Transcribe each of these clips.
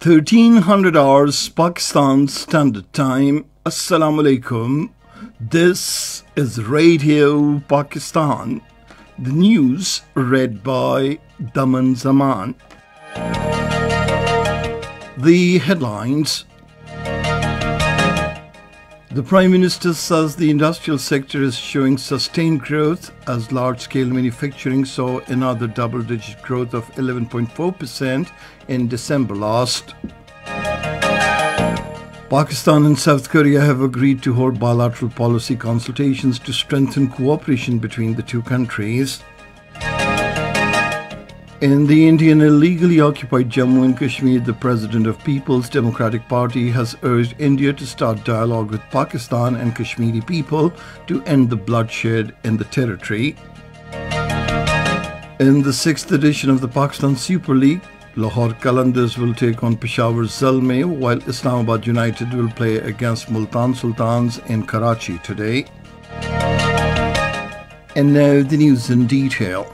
1300 hours Pakistan Standard Time. Assalamu alaikum. This is Radio Pakistan. The news read by Daman Zaman. The headlines. The Prime Minister says the industrial sector is showing sustained growth as large-scale manufacturing saw another double-digit growth of 11.4% in December last. Pakistan and South Korea have agreed to hold bilateral policy consultations to strengthen cooperation between the two countries. In the Indian illegally occupied Jammu and Kashmir, the President of People's Democratic Party has urged India to start dialogue with Pakistan and Kashmiri people to end the bloodshed in the territory. In the 6th edition of the Pakistan Super League, Lahore Qalandars will take on Peshawar Zalmay, while Islamabad United will play against Multan Sultans in Karachi today. And now the news in detail.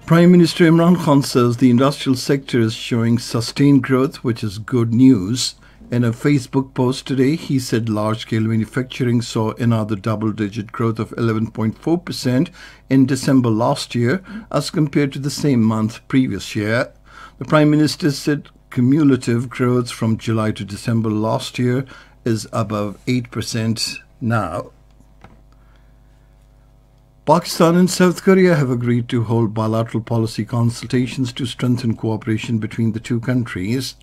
Prime Minister Imran Khan says the industrial sector is showing sustained growth, which is good news. In a Facebook post today, he said large-scale manufacturing saw another double-digit growth of 11.4% in December last year as compared to the same month previous year. The Prime Minister said cumulative growth from July to December last year is above 8% now. Pakistan and South Korea have agreed to hold bilateral policy consultations to strengthen cooperation between the two countries.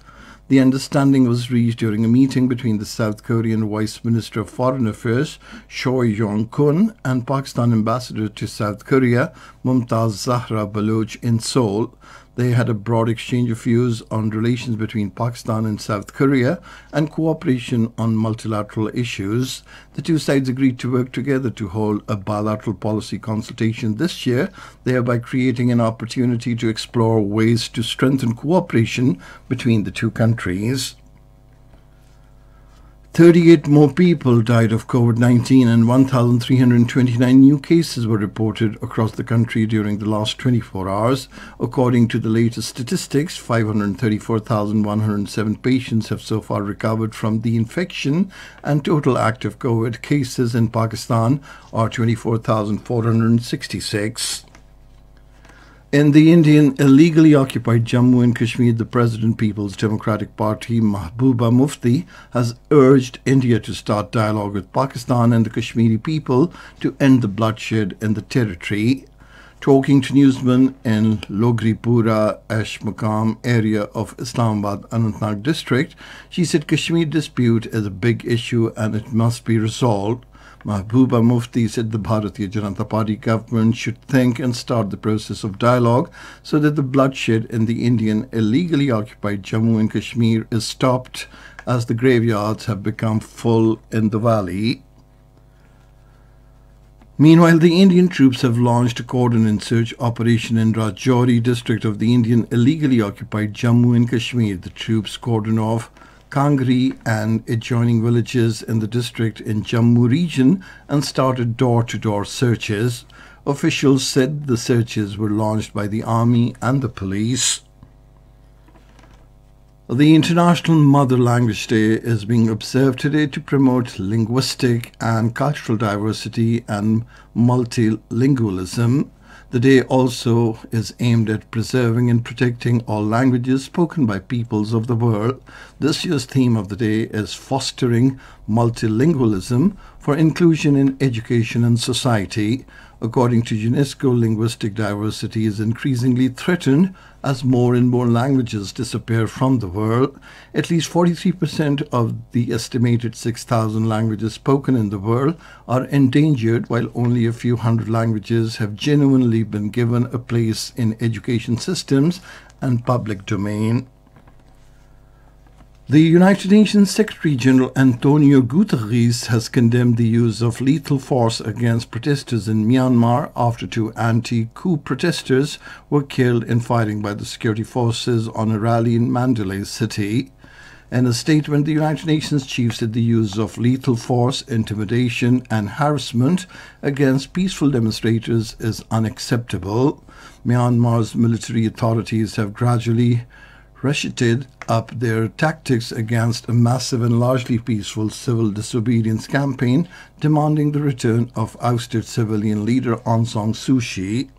The understanding was reached during a meeting between the South Korean Vice Minister of Foreign Affairs, Choi Yong-kun, and Pakistan Ambassador to South Korea, Mumtaz Zahra Baloch, in Seoul. They had a broad exchange of views on relations between Pakistan and South Korea and cooperation on multilateral issues. The two sides agreed to work together to hold a bilateral policy consultation this year, thereby creating an opportunity to explore ways to strengthen cooperation between the two countries. 38 more people died of COVID-19 and 1,329 new cases were reported across the country during the last 24 hours. According to the latest statistics, 534,107 patients have so far recovered from the infection, and total active COVID cases in Pakistan are 24,466. In the Indian illegally occupied Jammu and Kashmir, the President People's Democratic Party, Mahbooba Mufti, has urged India to start dialogue with Pakistan and the Kashmiri people to end the bloodshed in the territory. Talking to newsmen in Logripura Ash Maqam area of Islamabad Anantnag district, she said Kashmir dispute is a big issue and it must be resolved. Mahbooba Mufti said the Bharatiya Janata Party government should think and start the process of dialogue so that the bloodshed in the Indian illegally occupied Jammu and Kashmir is stopped, as the graveyards have become full in the valley. Meanwhile, the Indian troops have launched a cordon and search operation in Rajouri district of the Indian illegally occupied Jammu and Kashmir. The troops cordoned off Kangri and adjoining villages in the district in Jammu region and started door-to-door searches. Officials said the searches were launched by the army and the police. The International Mother Language Day is being observed today to promote linguistic and cultural diversity and multilingualism. The day also is aimed at preserving and protecting all languages spoken by peoples of the world. This year's theme of the day is fostering multilingualism for inclusion in education and society. According to UNESCO, linguistic diversity is increasingly threatened as more and more languages disappear from the world. At least 43% of the estimated 6,000 languages spoken in the world are endangered, while only a few hundred languages have genuinely been given a place in education systems and public domain. The United Nations Secretary-General Antonio Guterres has condemned the use of lethal force against protesters in Myanmar after 2 anti-coup protesters were killed in firing by the security forces on a rally in Mandalay City. In a statement, the United Nations chief said the use of lethal force, intimidation and harassment against peaceful demonstrators is unacceptable. Myanmar's military authorities have gradually ratcheted up their tactics against a massive and largely peaceful civil disobedience campaign demanding the return of ousted civilian leader Aung San Suu Kyi.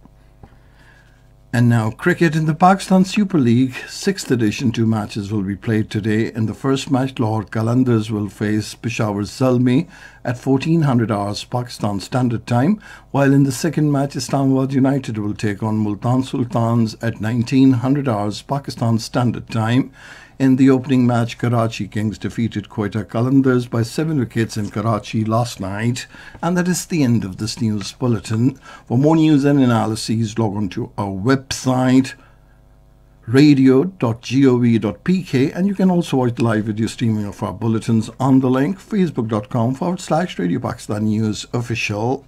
And now cricket in the Pakistan Super League, 6th edition. 2 matches will be played today. In the first match, Lahore Qalandars will face Peshawar Zalmi at 1400 hours Pakistan Standard Time, while in the second match, Islamabad United will take on Multan Sultans at 1900 hours Pakistan Standard Time. In the opening match, Karachi Kings defeated Quetta Qalandars by 7 wickets in Karachi last night. And that is the end of this news bulletin. For more news and analyses, log on to our website, radio.gov.pk, and you can also watch the live video streaming of our bulletins on the link facebook.com/Radio Pakistan News Official.